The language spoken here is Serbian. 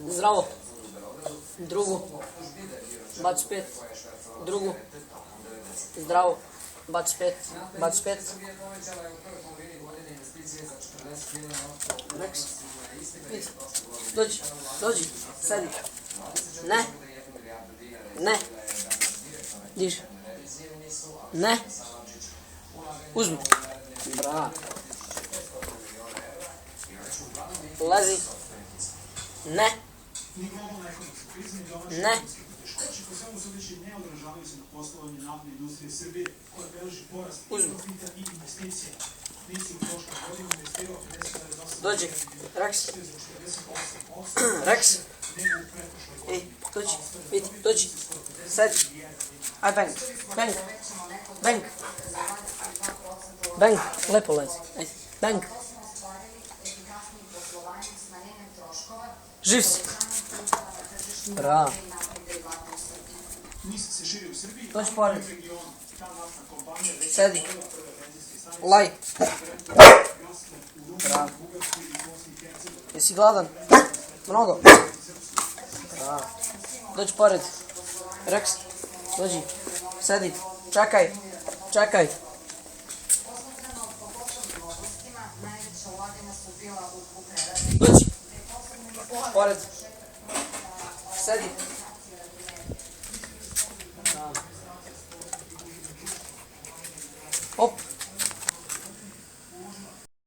Zdravo. Drugu. Baci 5. Drugu. Zdravo. Baci 5. Baci 5. Next. Dođi. Dođi. Sedi. Ne. Ne. Diži. Ne. Uzmi. Bravo. Lezi. Ne. Ne. Uzmi. Dođi. Rex. Rex. Ej, dođi. Vidi, dođi. Sedi. Aj, bang. Bang. Bang. Bang. Lepo lezi. Ajde. Bang. Živ si. Bravo. Dođi pored. Sedi. Laj. Bravo. Jesi gladan? Mnogo. Bravo. Dođi pored. Rex. Dođi. Sedi. Čekaj. Čekaj. Dođi. Pored. Sedi. Hop.